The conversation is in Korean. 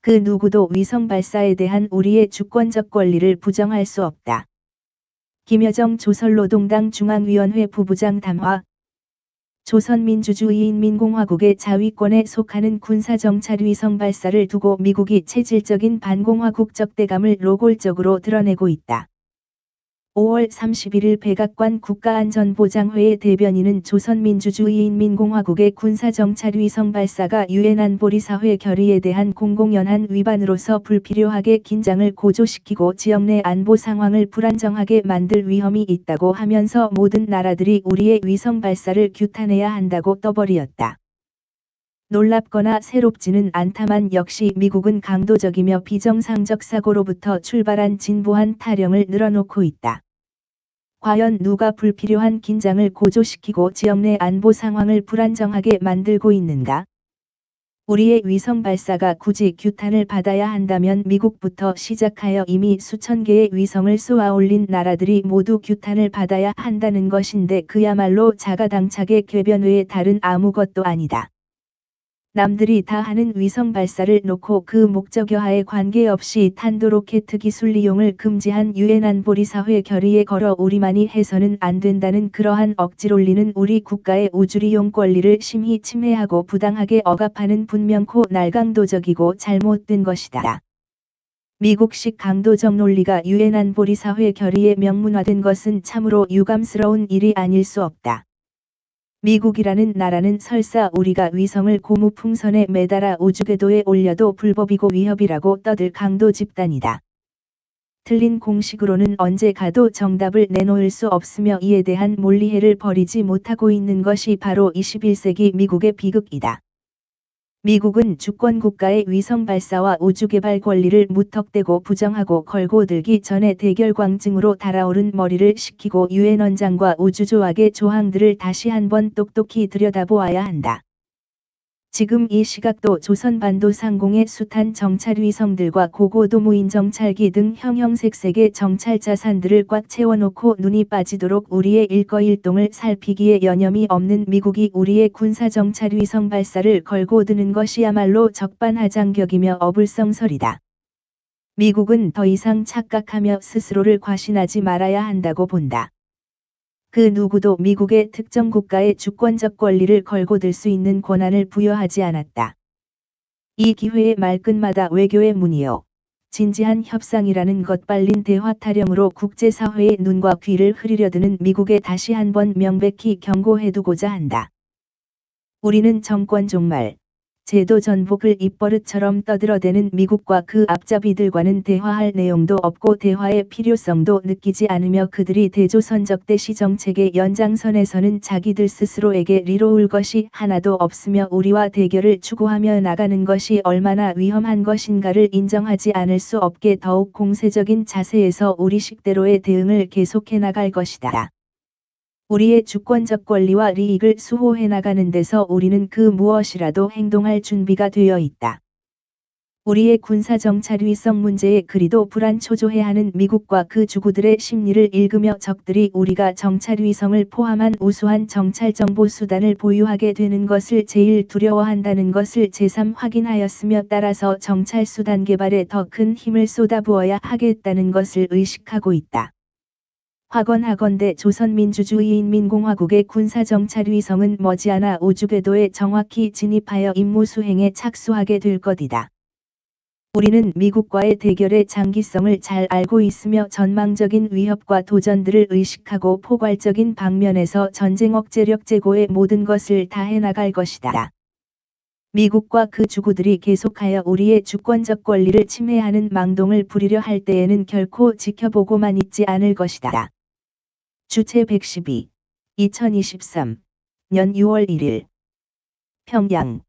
그 누구도 위성 발사에 대한 우리의 주권적 권리를 부정할 수 없다. 김여정 조선노동당 중앙위원회 부부장 담화. 조선민주주의인민공화국의 자위권에 속하는 군사정찰 위성 발사를 두고 미국이 체질적인 반공화국 적대감을 노골적으로 드러내고 있다. 5월 31일 백악관 국가안전보장회의 대변인은 조선민주주의인민공화국의 군사정찰 위성 발사가 유엔 안보리사회 결의에 대한 공공연한 위반으로서 불필요하게 긴장을 고조시키고 지역 내 안보 상황을 불안정하게 만들 위험이 있다고 하면서 모든 나라들이 우리의 위성 발사를 규탄해야 한다고 떠벌이었다. 놀랍거나 새롭지는 않다만 역시 미국은 강도적이며 비정상적 사고로부터 출발한 진보한 타령을 늘어놓고 있다. 과연 누가 불필요한 긴장을 고조시키고 지역 내 안보 상황을 불안정하게 만들고 있는가? 우리의 위성 발사가 굳이 규탄을 받아야 한다면 미국부터 시작하여 이미 수천 개의 위성을 쏘아 올린 나라들이 모두 규탄을 받아야 한다는 것인데 그야말로 자가당착의 궤변 외에 다른 아무것도 아니다. 남들이 다 하는 위성 발사를 놓고 그 목적여하에 관계없이 탄도로켓 기술 이용을 금지한 유엔 안보리사회 결의에 걸어 우리만이 해서는 안 된다는 그러한 억지론리는 우리 국가의 우주이용 권리를 심히 침해하고 부당하게 억압하는 분명코 날강도적이고 잘못된 것이다. 미국식 강도적 논리가 유엔 안보리사회 결의에 명문화된 것은 참으로 유감스러운 일이 아닐 수 없다. 미국이라는 나라는 설사 우리가 위성을 고무풍선에 매달아 우주궤도에 올려도 불법이고 위협이라고 떠들 강도 집단이다. 틀린 공식으로는 언제 가도 정답을 내놓을 수 없으며 이에 대한 몰리해를 버리지 못하고 있는 것이 바로 21세기 미국의 비극이다. 미국은 주권국가의 위성 발사와 우주개발 권리를 무턱대고 부정하고 걸고 들기 전에 대결광증으로 달아오른 머리를 식히고 유엔 원장과 우주조약의 조항들을 다시 한번 똑똑히 들여다보아야 한다. 지금 이 시각도 조선반도 상공의 숱한 정찰위성들과 고고도 무인 정찰기 등 형형색색의 정찰 자산들을 꽉 채워놓고 눈이 빠지도록 우리의 일거일동을 살피기에 여념이 없는 미국이 우리의 군사정찰위성 발사를 걸고 드는 것이야말로 적반하장격이며 어불성설이다. 미국은 더 이상 착각하며 스스로를 과신하지 말아야 한다고 본다. 그 누구도 미국의 특정 국가의 주권적 권리를 걸고 들 수 있는 권한을 부여하지 않았다. 이 기회의 말끝마다 외교의 문이요. 진지한 협상이라는 것 빨린 대화 타령으로 국제사회의 눈과 귀를 흐리려드는 미국에 다시 한번 명백히 경고해두고자 한다. 우리는 정권 종말, 제도 전복을 입버릇처럼 떠들어대는 미국과 그 앞잡이들과는 대화할 내용도 없고 대화의 필요성도 느끼지 않으며 그들이 대조선적대 시정책의 연장선에서는 자기들 스스로에게 리로울 것이 하나도 없으며 우리와 대결을 추구하며 나가는 것이 얼마나 위험한 것인가를 인정하지 않을 수 없게 더욱 공세적인 자세에서 우리 식대로의 대응을 계속해 나갈 것이다. 우리의 주권적 권리와利益을 수호해 나가는 데서 우리는 그 무엇이라도 행동할 준비가 되어 있다. 우리의 군사정찰위성 문제에 그리도 불안초조해하는 미국과 그 주구들의 심리를 읽으며 적들이 우리가 정찰위성을 포함한 우수한 정찰정보 수단을 보유하게 되는 것을 제일 두려워한다는 것을 재삼 확인하였으며 따라서 정찰수단 개발에 더 큰 힘을 쏟아부어야 하겠다는 것을 의식하고 있다. 확언하건대 조선민주주의인민공화국의 군사정찰위성은 머지않아 우주궤도에 정확히 진입하여 임무 수행에 착수하게 될 것이다. 우리는 미국과의 대결의 장기성을 잘 알고 있으며 전망적인 위협과 도전들을 의식하고 포괄적인 방면에서 전쟁 억제력 제고의 모든 것을 다해 나갈 것이다. 미국과 그 주구들이 계속하여 우리의 주권적 권리를 침해하는 망동을 부리려 할 때에는 결코 지켜보고만 있지 않을 것이다. 주체 112, 2023년 6월 1일 평양